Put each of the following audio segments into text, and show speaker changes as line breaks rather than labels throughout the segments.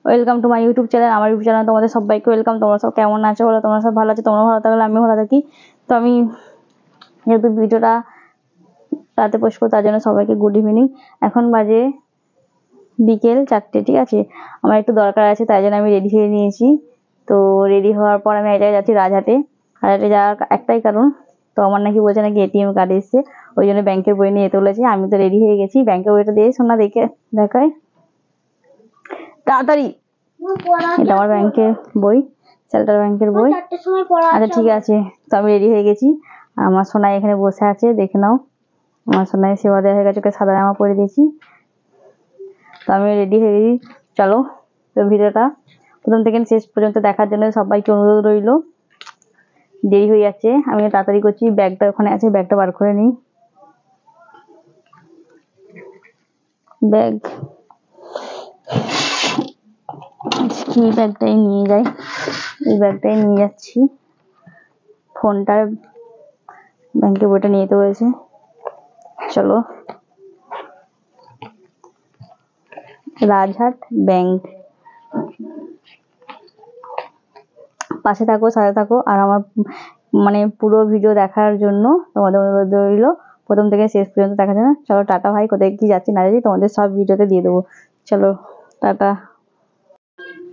Welcome to my YouTube channel. আমার YouTube channel তোমাদের সবাইকে ওয়েলকাম। তোমরা সব কেমন আছো বলো? তোমরা সব ভালো আছো? তোমরা ভালো থাকলে আমিও ভালো থাকি। তো আমি যেহেতু ভিডিওটা রাতে পোস্ট করবো তার জন্য সবাইকে গুড ইভিনিং। এখন বাজে বিকেল 4টে, ঠিক আছে। আমার একটু দরকার আছে, তাই জন্য আমি রেডি হয়ে নিয়েছি। তো রেডি হওয়ার পর আমি এক জায়গায় যাচ্ছি, রাজহাটে। রাজহাটে যাওয়ার একটাই কারণ, তো আমার নাকি বলছে নাকি এটিএম কার্ড এসছে, ওই জন্য ব্যাংকের বই নিয়ে যেতে বলেছি। আমি তো রেডি হয়ে গেছি, ব্যাংকের বইটা দিয়ে শোনা দেখে দেখায় তাড়াতাড়ি। এটা আমার ব্যাংকের বই, সেন্ট্রাল ব্যাংকের বই। আচ্ছা ঠিক আছে, তো আমি রেডি হয়ে গেছি। আমার সোনাই এখানে বসে আছে, দেখে নাও। আমার সোনাই সেবা দেওয়া হয়ে গেছে, ওকে সাদা জামা পরে দিয়েছি। তো আমি রেডি হয়ে গেছি, চলো। তো ভিডিওটা প্রথম থেকে শেষ পর্যন্ত দেখার জন্য সবাইকে অনুরোধ রইল। দেরি হয়ে যাচ্ছে, আমি তাড়াতাড়ি করছি। ব্যাগটা ওখানে আছে, ব্যাগটা বার করে নিই। ব্যাগ এই ব্যাগটাই নিয়ে যাই, এই ব্যাগটাই নিয়ে যাচ্ছি। ফোনটার ব্যাংকের বইটা নিয়ে যেতে বলেছে, চলো। রাজহাট ব্যাংক, পাশে থাকো, সাথে থাকো। আর আমার মানে পুরো ভিডিও দেখার জন্য তোমাদের অনুরোধ রইল, প্রথম থেকে শেষ পর্যন্ত দেখার জন্য। চলো টাটা ভাই, কোথায় কি যাচ্ছি না যাচ্ছি তোমাদের সব ভিডিওতে দিয়ে দেবো। চলো টাটা।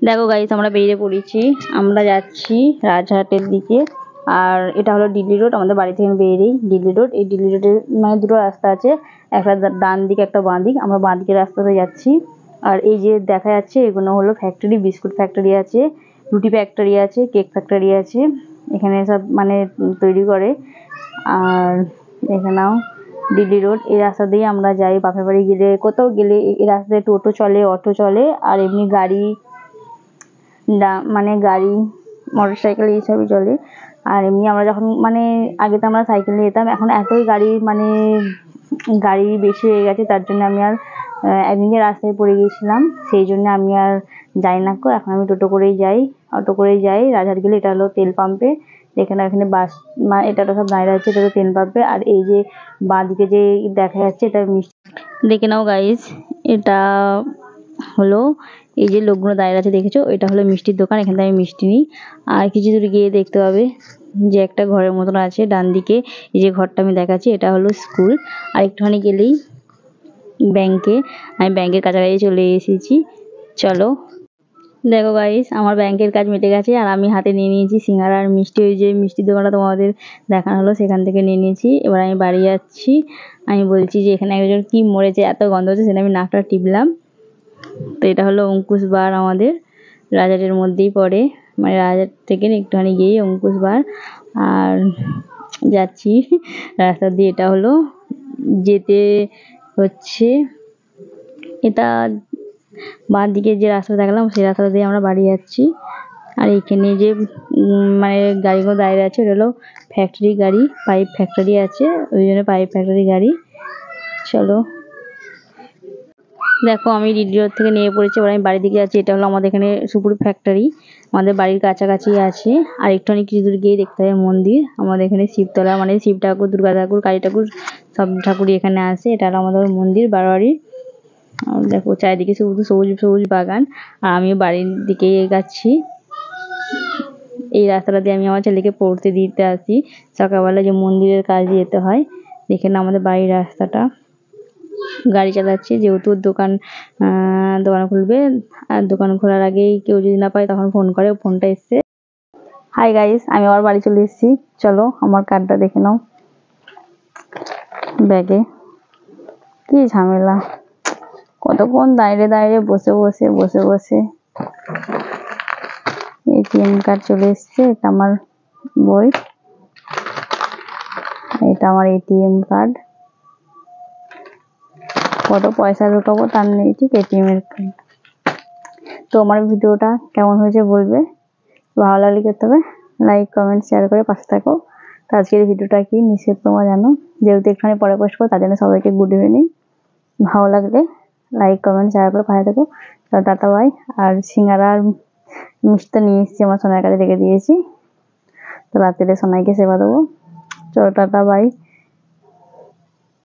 দেখো গাইস, আমরা বেরিয়ে পড়েছি, আমরা যাচ্ছি রাজহাটের দিকে। আর এটা হলো দিল্লি রোড, আমাদের বাড়ি থেকে বেরিয়েই দিল্লি রোড। এই দিল্লি রোডের মানে দুটো রাস্তা আছে, একটা ডান দিক একটা বাঁ দিক। আমরা বাঁ দিকের রাস্তাতে যাচ্ছি। আর এই যে দেখা যাচ্ছে এগুলো হলো ফ্যাক্টরি, বিস্কুট ফ্যাক্টরি আছে, রুটি ফ্যাক্টরি আছে, কেক ফ্যাক্টরি আছে। এখানে সব মানে তৈরি করে। আর এখানেও দিল্লি রোড, এই রাস্তা দিয়ে আমরা যাই বাপের বাড়ি গেলে, কোথাও গেলে এই রাস্তায় টোটো চলে, অটো চলে, আর এমনি গাড়ি মানে গাড়ি মোটর সাইকেল এইসবই চলে। আর এমনি আমরা যখন মানে আগে তো আমরা সাইকেল নিয়ে যেতাম, এখন এতই গাড়ি মানে গাড়ি বেশি হয়ে গেছে, তার জন্য আমি আর একদিনকে রাস্তায় পড়ে গিয়েছিলাম, সেই জন্য আমি আর যাই না। এখন আমি টোটো করেই যাই, অটো করেই যাই রাজহাট গেলে। এটা হলো তেল পাম্পে, এখানে এখানে বাস এটা সব দাঁড়িয়ে আছে, এটা হলো তেল পাম্পে। আর এই যে বাঁ দিকে যে দেখা যাচ্ছে এটা মিষ্টি, দেখে নাও গাইস। এটা হলো এই যে লোকগুলো দাঁড়িয়ে আছে দেখেছো, এটা হলো মিষ্টির দোকান, এখান থেকে আমি মিষ্টি নিই। আর কিছু দূর গিয়ে দেখতে পাবে যে একটা ঘরের মতন আছে ডান দিকে, এই যে ঘরটা আমি দেখাচ্ছি এটা হলো স্কুল। আর একটুখানি গেলেই ব্যাংকে, আমি ব্যাংকের কাছাকাছি চলে এসেছি, চলো। দেখো গাইস, আমার ব্যাংকের কাজ মিটে গেছে, আর আমি হাতে নিয়ে নিয়েছি সিঙ্গারা আর মিষ্টি। ওই যে মিষ্টির দোকানটা তোমাদের দেখানো হলো, সেখান থেকে নিয়ে নিয়েছি। এবার আমি বাড়ি যাচ্ছি। আমি বলছি যে এখানে একজন কি মরেছে, এত গন্ধ হচ্ছে, সেটা আমি নাকটা টিপলাম। তো এটা হলো অঙ্কুশ বার, আমাদের রাজহাটের মধ্যেই পড়ে, মানে রাজহাট থেকে একটুখানি গিয়েই অঙ্কুশ বার। আর যাচ্ছি রাস্তা দিয়ে, এটা হলো যেতে হচ্ছে, এটা বাঁ দিকে যে রাস্তা দেখালাম সেই রাস্তা দিয়ে আমরা বাড়ি যাচ্ছি। আর এইখানে যে মানে গাড়িগুলো দাঁড়িয়ে আছে, ওটা হলো ফ্যাক্টরি গাড়ি, পাইপ ফ্যাক্টরি আছে, ওই জন্য পাইপ ফ্যাক্টরি গাড়ি, চলো। দেখো আমি দিল্লি রোড থেকে নিয়ে পড়েছি, এবার আমি বাড়ির দিকে যাচ্ছি। এটা হলো আমাদের এখানে সুপুরি ফ্যাক্টরি, আমাদের বাড়ির কাছাকাছি আছে। আর একটুখানি কিছু দূর গিয়ে দেখতে হবে মন্দির, আমাদের এখানে শিবতলা, মানে শিব ঠাকুর, দুর্গা ঠাকুর, কালী ঠাকুর, সব ঠাকুরই এখানে আছে। এটা হলো আমাদের মন্দির বারোয়ারি। আর দেখো চারিদিকে সবুজ সবুজ সবুজ বাগান। আর আমিও বাড়ির দিকে এগাচ্ছি। এই রাস্তাটা দিয়ে আমি আমার ছেলেকে পড়তে দিতে আসি সকালবেলা, যে মন্দিরের কাজ যেতে হয়। দেখে না আমাদের বাড়ির রাস্তাটা, গাড়ি চালাচ্ছি যেহেতু দোকান খুলবে। আর দোকান খোলার আগেই কেউ যদি না পায় তখন ফোন করে, ফোনটা এসছে। হাই গাইস, আমি আবার বাড়ি চলে এসেছি, চলো আমার কার্ডটা দেখে নাও। ব্যাগে কি ঝামেলা, কতক্ষণ দাঁড়িয়ে দাঁড়িয়ে বসে বসে বসে বসে। এটিএম কার্ড চলে এসছে, এটা আমার বই, এটা আমার এটিএম কার্ড। কত পয়সা ঢোকাবো তার নেই, ঠিক এটিএম এর কার্ড। তো আমার ভিডিওটা কেমন হয়েছে বলবে, ভালো লাগলে করতে হবে লাইক কমেন্ট শেয়ার করে পাশে থাকো। তো আজকের ভিডিওটা কি নিশ্চয়ই তোমরা জানো, যেহেতু এখানে পরে পোস্ট করো, তার জন্য সবাইকে গুড ইভিনিং। ভালো লাগলে লাইক কমেন্ট শেয়ার করে পাশে থাকো। Tata bye. আর সিঙ্গারা আর মিষ্টি নিয়ে এসেছি, আমার সোনার কাছে রেখে দিয়েছি, তো রাত্রে সোনাইকে সেবা দেবো। চলো টাটা বাই।